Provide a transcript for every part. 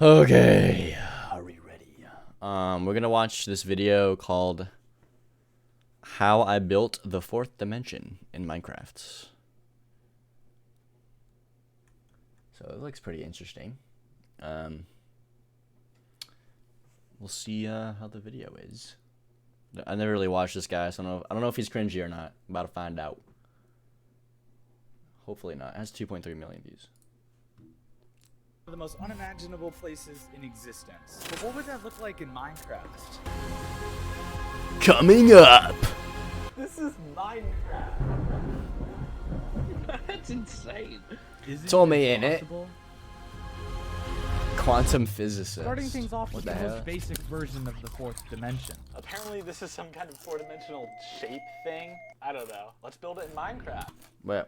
Okay, are we ready? We're gonna watch this video called How I Built the Fourth Dimension in Minecraft. So it looks pretty interesting. We'll see how the video is. I never really watched this guy, so I don't know if he's cringy or not. I'm about to find out. Hopefully not. It has 2.3 million views. One of the most unimaginable places in existence. But what would that look like in Minecraft? Coming up! This is Minecraft. That's insane. Is It's only in it. possible? Quantum physicist. Starting things off with What the the hell? most basic version of the fourth dimension. Apparently this is some kind of four-dimensional shape thing. I don't know. Let's build it in Minecraft. Wait.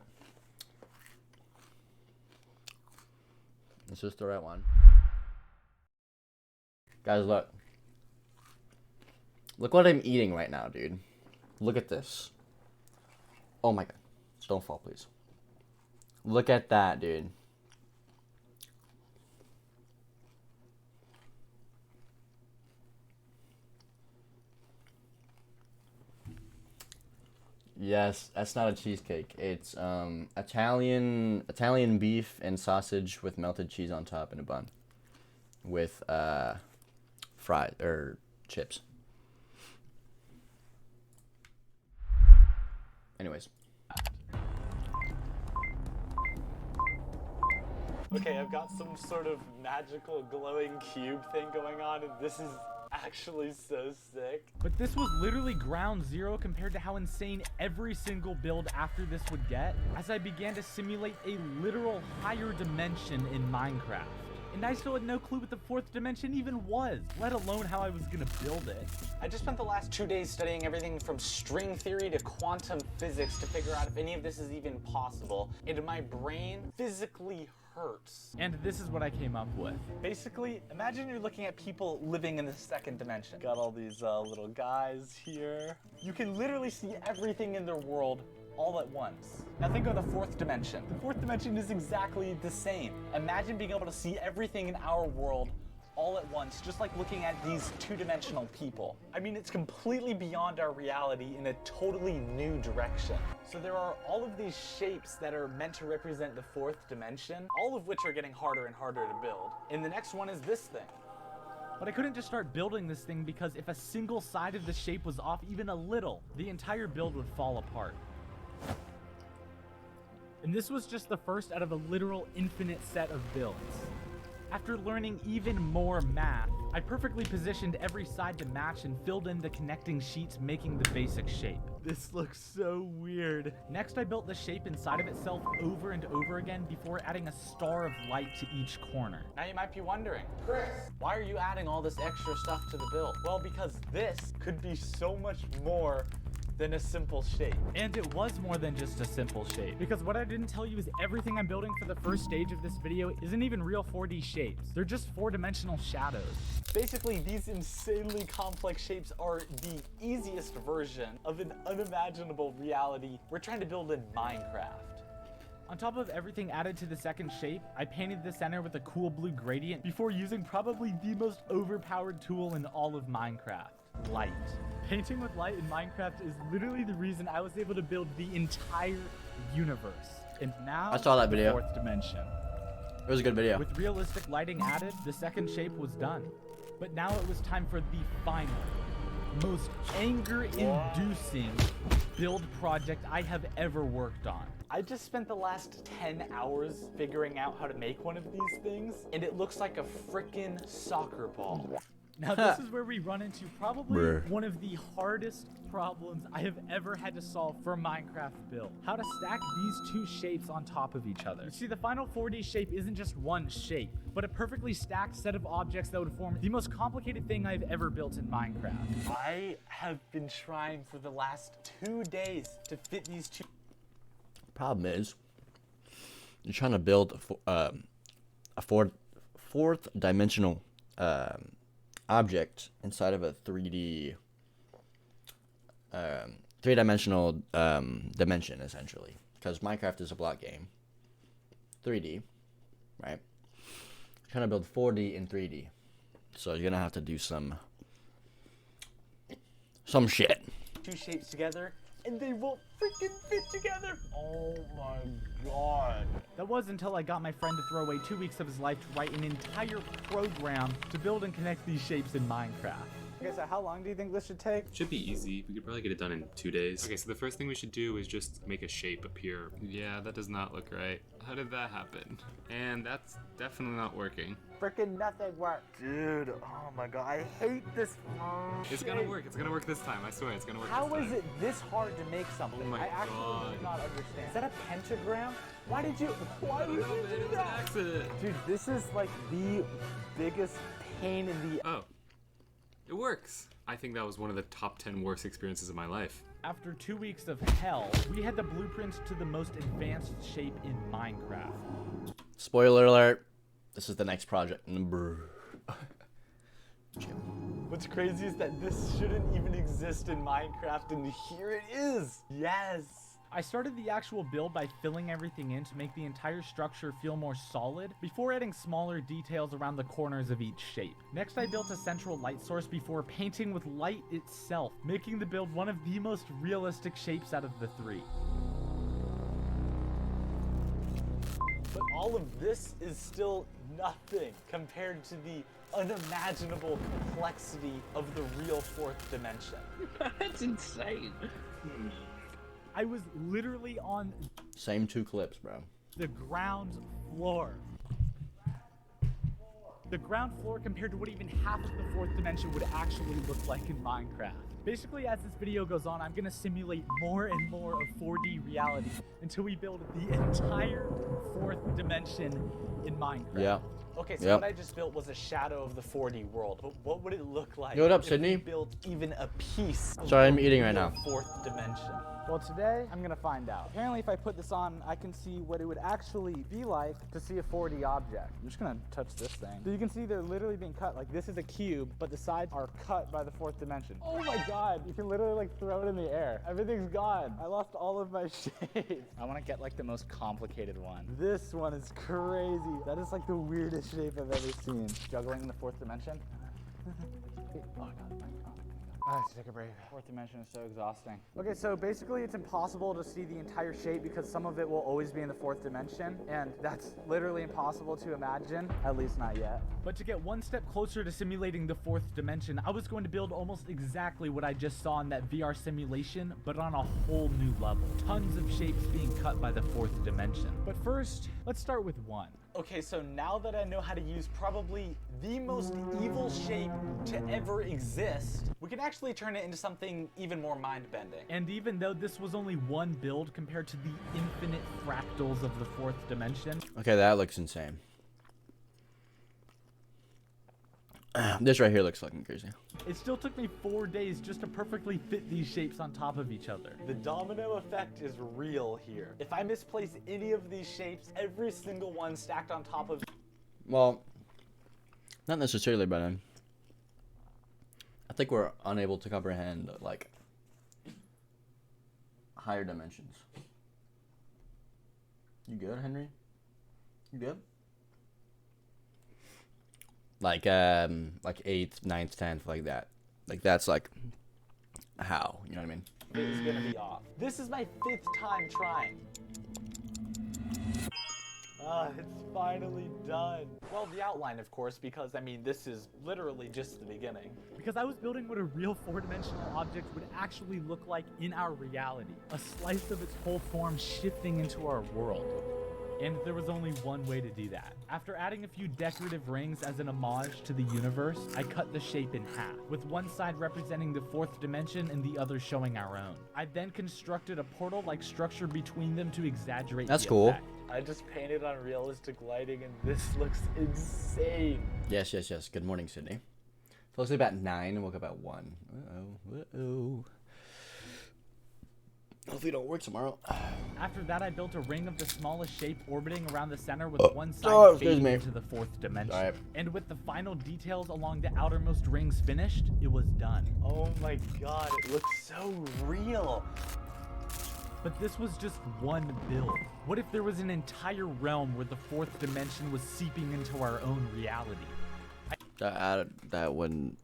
Let's just throw that one. Guys, look. Look what I'm eating right now, dude. Look at this. Oh my god. Don't fall, please. Look at that, dude. Yes, that's not a cheesecake. It's Italian beef and sausage with melted cheese on top in a bun, with fried or chips. Anyways, Okay, I've got some sort of magical glowing cube thing going on, and this is actually so sick. But this was literally ground zero compared to how insane every single build after this would get, as I began to simulate a literal higher dimension in Minecraft. And I still had no clue what the fourth dimension even was, let alone how I was gonna build it. I just spent the last 2 days studying everything from string theory to quantum physics to figure out if any of this is even possible, and my brain physically hurts. And this is what I came up with. Basically, imagine you're looking at people living in the second dimension. Got all these little guys here. You can literally see everything in their world all at once. Now think of the fourth dimension. The fourth dimension is exactly the same. Imagine being able to see everything in our world all at once, just like looking at these two-dimensional people. I mean, it's completely beyond our reality in a totally new direction. So there are all of these shapes that are meant to represent the fourth dimension, all of which are getting harder and harder to build. And the next one is this thing. But I couldn't just start building this thing because if a single side of the shape was off even a little, the entire build would fall apart. And this was just the first out of a literal infinite set of builds. After learning even more math, I perfectly positioned every side to match and filled in the connecting sheets, making the basic shape. This looks so weird. Next, I built the shape inside of itself over and over again before adding a star of light to each corner. Now you might be wondering, Chris, why are you adding all this extra stuff to the build? Well, because this could be so much more than a simple shape. And it was more than just a simple shape, because what I didn't tell you is everything I'm building for the first stage of this video isn't even real 4D shapes. They're just four-dimensional shadows. Basically, these insanely complex shapes are the easiest version of an unimaginable reality we're trying to build in Minecraft. On top of everything added to the second shape, I painted the center with a cool blue gradient before using probably the most overpowered tool in all of Minecraft, light. Painting with light in Minecraft is literally the reason I was able to build the entire universe. And now, I saw that video. Fourth dimension. it was a good video. With realistic lighting added, the second shape was done. But now it was time for the final, most anger-inducing build project I have ever worked on. I just spent the last 10 hours figuring out how to make one of these things, and it looks like a frickin' soccer ball. Now this is where we run into probably Bruh. one of the hardest problems I have ever had to solve for a Minecraft build. How to stack these two shapes on top of each other. You see, the final 4D shape isn't just one shape, but a perfectly stacked set of objects that would form the most complicated thing I've ever built in Minecraft. I have been trying for the last 2 days to fit these two. Problem is, you're trying to build a fourth dimensional object inside of a 3D three-dimensional dimension, essentially, because Minecraft is a block game, 3D, right? trying to build 4D and 3D. So you're gonna have to do some shit. Two shapes together, and they won't freaking fit together. Oh my god. That was until I got my friend to throw away 2 weeks of his life to write an entire program to build and connect these shapes in Minecraft. Okay, so how long do you think this should take? Should be easy. We could probably get it done in 2 days. Okay, so the first thing we should do is just make a shape appear. Yeah, that does not look right. How did that happen? And that's definitely not working. Freaking nothing works. Dude, oh my god, I hate this. It's gonna work. It's gonna work this time. I swear, it's gonna work How this time. is it this hard to make something? Oh my I actually God. do not understand. Is that a pentagram? Why did you I don't know, man. do It was an that? accident. Dude, this is like the biggest pain in the Oh. It works. I think that was one of the top 10 worst experiences of my life. After 2 weeks of hell, we had the blueprint to the most advanced shape in Minecraft. Spoiler alert. This is the next project. What's crazy is that this shouldn't even exist in Minecraft, and here it is. Yes. I started the actual build by filling everything in to make the entire structure feel more solid before adding smaller details around the corners of each shape. Next, I built a central light source before painting with light itself, making the build one of the most realistic shapes out of the three. But all of this is still nothing compared to the unimaginable complexity of the real fourth dimension. That's insane. I was literally on Same 2 clips, bro. the ground floor. The ground floor compared to what even half of the fourth dimension would actually look like in Minecraft. Basically, as this video goes on, I'm gonna simulate more and more of 4D reality until we build the entire fourth dimension in Minecraft. Yeah. Okay, so Yep. what I just built was a shadow of the 4D world. But what would it look like Yo, what up, if Sydney? we built even a piece of Sorry, I'm the eating right real now. fourth dimension? Well, today I'm gonna find out. Apparently, if I put this on, I can see what it would actually be like to see a 4D object. I'm just gonna touch this thing. So you can see they're literally being cut. Like this is a cube, but the sides are cut by the fourth dimension. Oh my god, you can literally like throw it in the air. Everything's gone. I lost all of my shapes. I wanna get like the most complicated one. This one is crazy. That is like the weirdest shape I've ever seen. Juggling in the fourth dimension. Oh god, my god. I have to take a break. Fourth dimension is so exhausting. Okay, so basically it's impossible to see the entire shape because some of it will always be in the fourth dimension, and that's literally impossible to imagine, at least not yet. But to get one step closer to simulating the fourth dimension, I was going to build almost exactly what I just saw in that VR simulation, but on a whole new level. Tons of shapes being cut by the fourth dimension. But first, let's start with one. Okay, so now that I know how to use probably the most evil shape to ever exist, we can actually turn it into something even more mind-bending. And even though this was only one build compared to the infinite fractals of the fourth dimension, Okay, that looks insane. This right here looks fucking crazy. it still took me 4 days just to perfectly fit these shapes on top of each other. The domino effect is real here. If I misplace any of these shapes, every single one stacked on top of Well, not necessarily, but I think we're unable to comprehend like higher dimensions. You good, Henry? You good? Like 8th, 9th, 10th, like that. Like that's like how, you know what I mean? it is gonna be off. This is my 5th time trying. It's finally done. Well, the outline, of course, because I mean, this is literally just the beginning. Because I was building what a real four-dimensional object would actually look like in our reality. A slice of its whole form shifting into our world. And there was only one way to do that. After adding a few decorative rings as an homage to the universe, I cut the shape in half, with one side representing the fourth dimension and the other showing our own. I then constructed a portal-like structure between them to exaggerate That's the cool. effect. I just painted on realistic lighting and this looks insane. Yes, yes, yes. Good morning, Sydney. Fell asleep at 9 and woke up at 1. Uh-oh, uh-oh. Hopefully it don't work tomorrow. After that, I built a ring of the smallest shape orbiting around the center with one side oh, excuse fading me. into the fourth dimension. Sorry. And with the final details along the outermost rings finished, it was done. Oh my god, it looks so real. But this was just one build. What if there was an entire realm where the fourth dimension was seeping into our own reality? That wouldn't.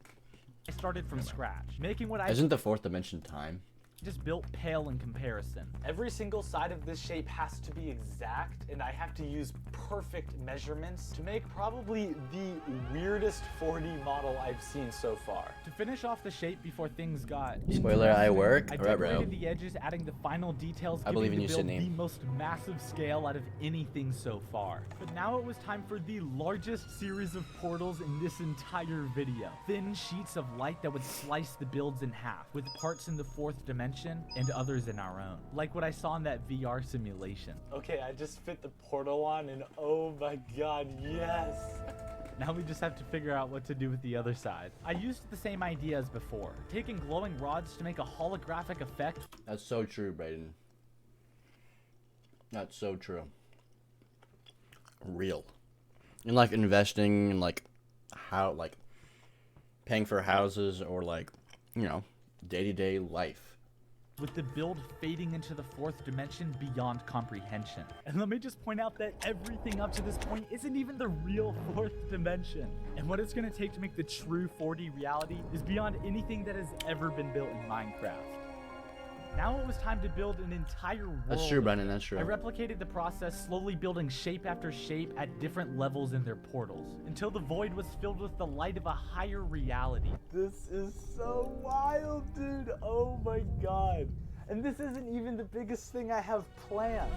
I started from scratch, making what I Isn't the fourth dimension time? just built pale in comparison. Every single side of this shape has to be exact, and I have to use perfect measurements to make probably the weirdest 4D model I've seen so far. To finish off the shape before things got Spoiler, I work. I Alright, bro. decorated the edges, adding the final details, I giving believe in the you, build Sydney. the most massive scale out of anything so far. But now it was time for the largest series of portals in this entire video. Thin sheets of light that would slice the builds in half, with parts in the fourth dimension and others in our own. Like what I saw in that VR simulation. Okay, I just fit the portal on, and oh my god, yes! Now we just have to figure out what to do with the other side. I used the same idea as before, taking glowing rods to make a holographic effect. That's so true, Brayden. That's so true. Real. And like investing in like how like paying for houses or like, you know, day-to-day life. With the build fading into the fourth dimension beyond comprehension. And let me just point out that everything up to this point isn't even the real fourth dimension. And what it's gonna take to make the true 4D reality is beyond anything that has ever been built in Minecraft. Now it was time to build an entire world. That's true, Brandon, that's true. I replicated the process, slowly building shape after shape at different levels in their portals, until the void was filled with the light of a higher reality. This is so wild, dude! Oh my god. And this isn't even the biggest thing I have planned.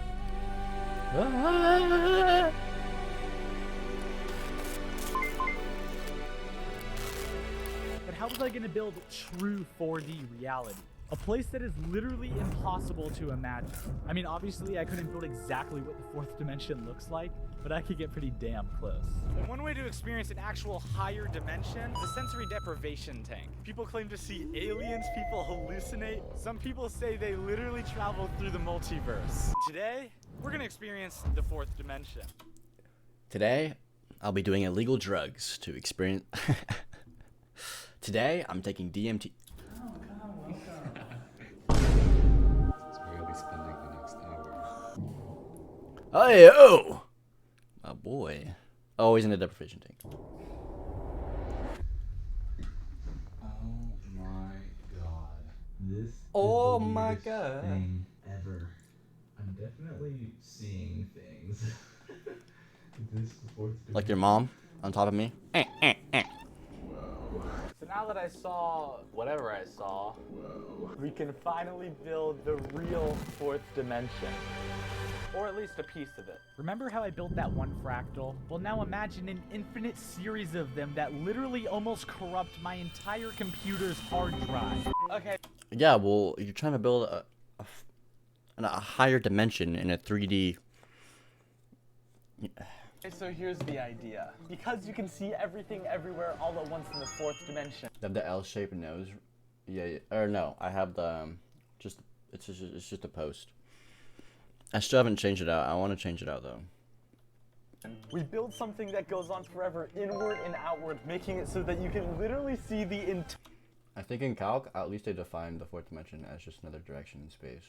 But how was I gonna build true 4D reality? A place that is literally impossible to imagine. I mean, obviously I couldn't build exactly what the fourth dimension looks like, but I could get pretty damn close. And one way to experience an actual higher dimension is a sensory deprivation tank. People claim to see aliens, people hallucinate. Some people say they literally travel through the multiverse. Today, we're gonna experience the fourth dimension. Today, I'll be doing illegal drugs to experience. Today, I'm taking DMT. Where you'll be spending the next hour. Hey, oh! My boy. Oh, he's in a deprivation tank. Oh my god. This Oh is the my weirdest God. thing ever. I'm definitely seeing things. This fourth Like your mom on top of me. So now that I saw whatever I saw, we can finally build the real fourth dimension. Or at least a piece of it. Remember how I built that one fractal? Well, now imagine an infinite series of them that literally almost corrupt my entire computer's hard drive. Okay, Yeah, well, you're trying to build a higher dimension in a 3D. so here's the idea. Because you can see everything everywhere all at once in the fourth dimension. They have the L-shaped nose. Yeah, or no, I have the it's just a post. I still haven't changed it out. I want to change it out though. We build something that goes on forever, inward and outward, making it so that you can literally see the I think in Calc, at least they defined the fourth dimension as just another direction in space.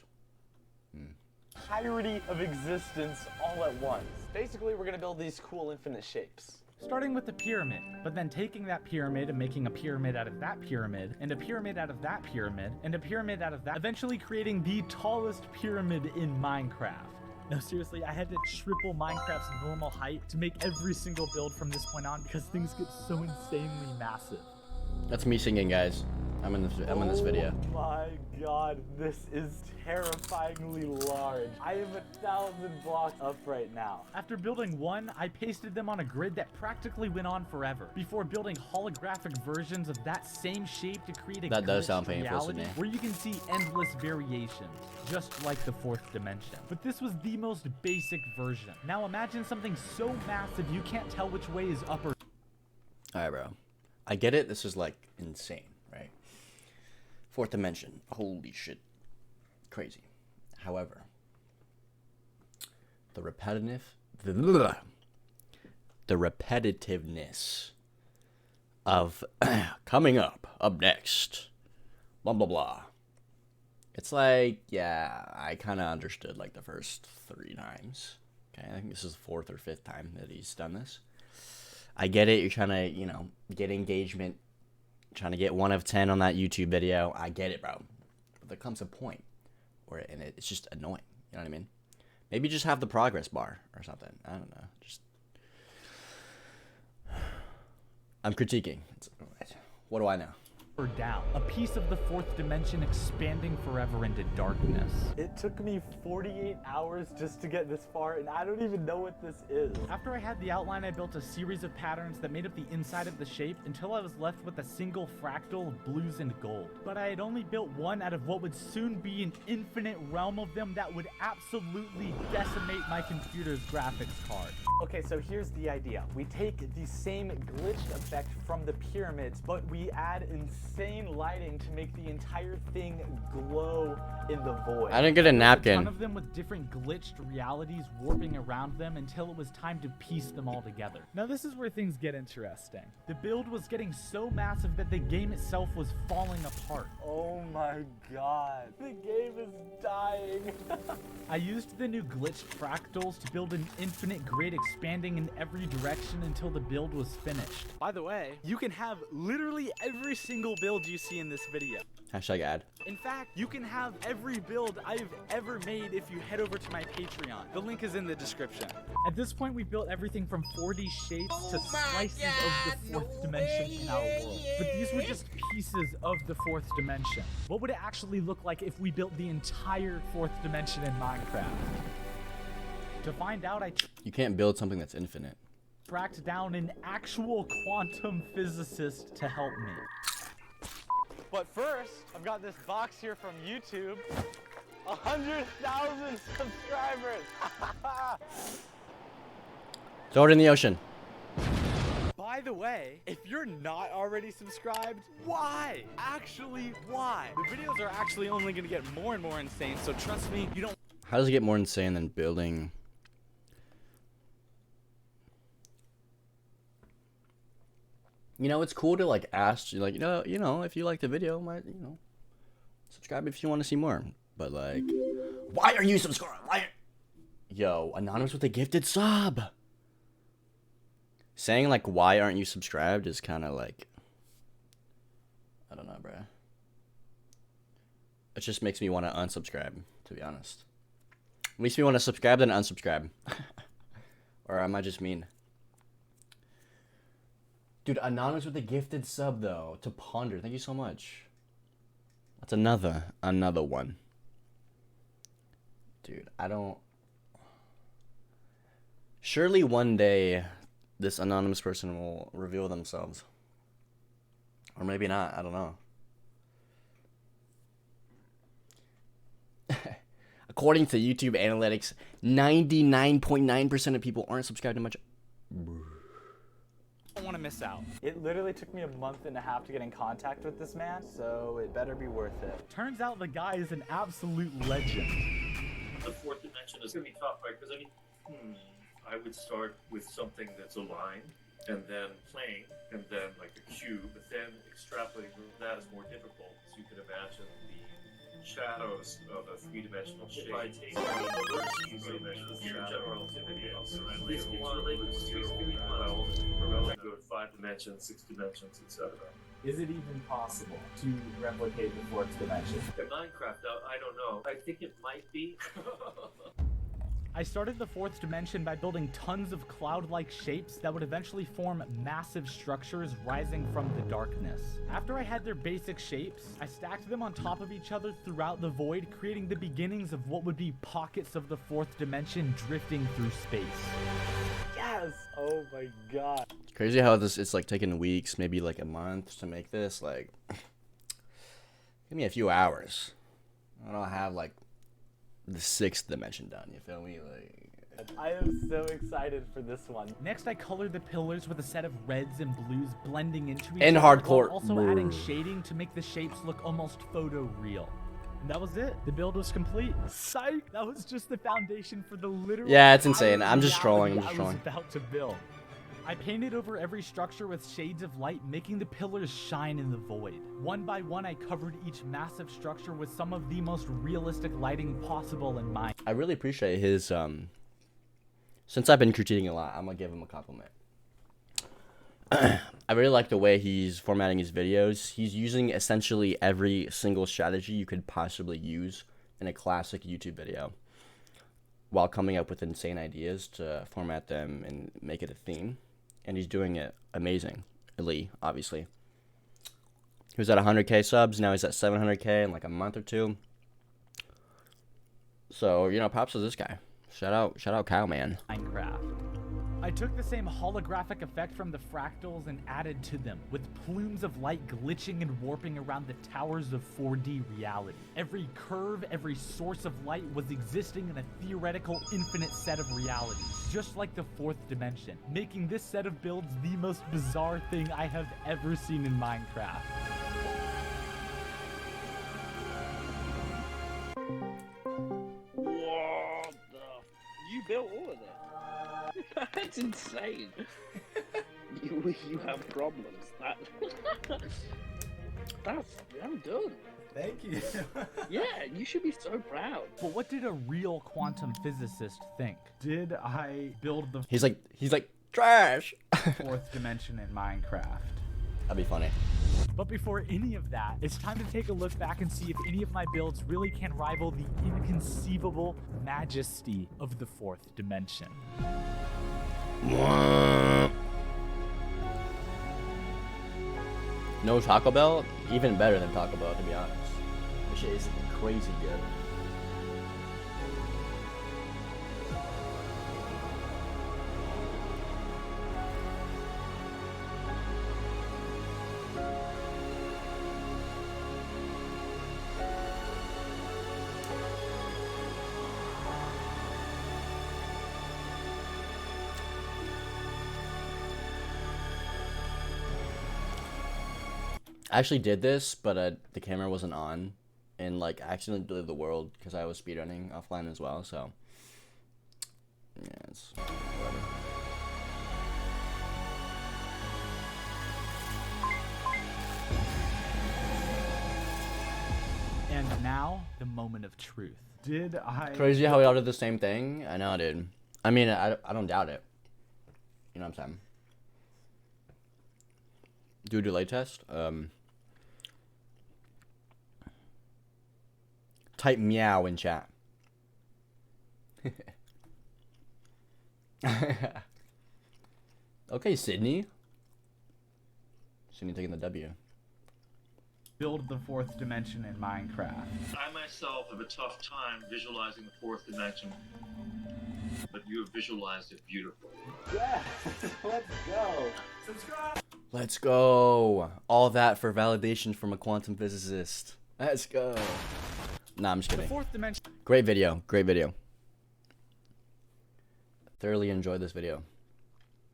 entirety of existence all at once. Basically, we're gonna build these cool infinite shapes. Starting with the pyramid, but then taking that pyramid and making a pyramid out of that pyramid, and a pyramid out of that pyramid, and a pyramid out of that, eventually creating the tallest pyramid in Minecraft. No, seriously, I had to triple Minecraft's normal height to make every single build from this point on because things get so insanely massive. That's me singing, guys. I'm in this video. Oh my god, this is terrifyingly large. I am 1,000 blocks up right now. After building one, I pasted them on a grid that practically went on forever, before building holographic versions of that same shape to create a That does glitched sound painful, reality Sydney. where you can see endless variations, just like the fourth dimension. But this was the most basic version. Now imagine something so massive you can't tell which way is up or Alright, bro. I get it. This is like insane, right? Fourth dimension. Holy shit. Crazy. However, the repetitiveness of coming up next, blah blah blah. It's like, yeah, I kind of understood like the first 3 times. Okay, I think this is the 4th or 5th time that he's done this. I get it. You're trying to, you know, get engagement, trying to get 1 of 10 on that YouTube video. I get it, bro. But there comes a point where it's just annoying. You know what I mean? Maybe just have the progress bar or something. I don't know. Just I'm critiquing. What do I know? Or down. A piece of the 4th dimension expanding forever into darkness. It took me 48 hours just to get this far, and I don't even know what this is. After I had the outline, I built a series of patterns that made up the inside of the shape until I was left with a single fractal of blues and gold. But I had only built one out of what would soon be an infinite realm of them that would absolutely decimate my computer's graphics card. Okay, so here's the idea. We take the same glitched effect from the pyramids, but we add insane lighting to make the entire thing glow in the void. I didn't get a A ton napkin. of them with different glitched realities warping around them until it was time to piece them all together. Now this is where things get interesting. The build was getting so massive that the game itself was falling apart. Oh my god. The game is dying. I used the new glitched fractals to build an infinite grid expanding in every direction until the build was finished. By the way, you can have literally every single build you see in this video. Hashtag ad. In fact, you can have every build I've ever made if you head over to my Patreon. The link is in the description. At this point, we built everything from 4D shapes to slices of the 4th dimension in our world. But these were just pieces of the 4th dimension. What would it actually look like if we built the entire 4th dimension in Minecraft? To find out, I You can't build something that's infinite. tracked down an actual quantum physicist to help me. But first, I've got this box here from YouTube. 100,000 subscribers. Throw it in the ocean. By the way, if you're not already subscribed, why? Actually, why? The videos are actually only gonna get more and more insane, so trust me, you don't. How does it get more insane than building? You know, it's cool to like ask you, like, you know, if you like the video, subscribe if you want to see more. But like, why are you subscribed? Yo, anonymous with a gifted sub. Saying like, why aren't you subscribed is kind of like, I don't know, bruh. It just makes me want to unsubscribe, to be honest. Makes me want to subscribe then unsubscribe. Or am I just mean? Dude, anonymous with a gifted sub though to Ponder. Thank you so much. That's another one. Dude, I don't. Surely one day this anonymous person will reveal themselves. Or maybe not, I don't know. According to YouTube analytics, 99.9% of people aren't subscribed to much. Don't want to miss out. It literally took me a month and a half to get in contact with this man, so it better be worth it. Turns out the guy is an absolute legend. The 4th dimension is going to be tough, right? Because I would start with something that's aligned, and then plane, and then like a cube, but then extrapolating from that is more difficult. So you can imagine the shadows of a 3-dimensional shape. If I take the general relativity, at least go to 5 dimensions, 6 dimensions, etc. Is it even possible to replicate the 4th dimension? In Minecraft, I don't know. I think it might be. I started the 4th dimension by building tons of cloud-like shapes that would eventually form massive structures rising from the darkness. After I had their basic shapes, I stacked them on top of each other throughout the void, creating the beginnings of what would be pockets of the 4th dimension drifting through space. Yes! Oh my god. It's crazy how it's like taking weeks, maybe like a month to make this. Like, give me a few hours. I don't have like the 6th dimension done, you feel me? Like, I am so excited for this one. Next, I colored the pillars with a set of reds and blues blending into each And other, hardcore. while also adding shading to make the shapes look almost photo-real. And that was it. The build was complete. Psych! That was just the foundation for the literal. Yeah, it's insane. I'm just reality trolling. I'm just I was trolling. about to build. I painted over every structure with shades of light, making the pillars shine in the void. One by one, I covered each massive structure with some of the most realistic lighting possible in mind. I really appreciate his, since I've been critiquing a lot, I'm gonna give him a compliment. I really like the way he's formatting his videos. He's using essentially every single strategy you could possibly use in a classic YouTube video, while coming up with insane ideas to format them and make it a theme. And he's doing it amazingly, obviously. He was at 100k subs, now he's at 700k in like a month or two. So, you know, props to this guy. Shout out Kyle, man. Minecraft. I took the same holographic effect from the fractals and added to them, with plumes of light glitching and warping around the towers of 4D reality. Every curve, every source of light was existing in a theoretical infinite set of realities, just like the fourth dimension, making this set of builds the most bizarre thing I have ever seen in Minecraft. What the? You built all of that? That's insane. you have problems. That's well done. Thank you. Yeah, you should be so proud. But what did a real quantum physicist think? Did I build the He's like trash. fourth dimension in Minecraft? That'd be funny. But before any of that, it's time to take a look back and see if any of my builds really can rival the inconceivable majesty of the fourth dimension. No Taco Bell? Even better than Taco Bell, to be honest. This shit is crazy good. I actually did this, but the camera wasn't on, and like I accidentally deleted the world because I was speedrunning offline as well. So yeah, it's whatever. And now, the moment of truth. Did I... Crazy how we all did the same thing. I know, dude. I mean, I don't doubt it. You know what I'm saying? Do a delay test. Type meow in chat. Okay, Sydney. Sydney taking the W. build the fourth dimension in Minecraft? I myself have a tough time visualizing the fourth dimension, but you have visualized it beautifully. Yes, let's go. Subscribe. Let's go. All that for validation from a quantum physicist. Let's go. Nah, I'm just The kidding. fourth dimension. Great video. Great video. Thoroughly enjoyed this video.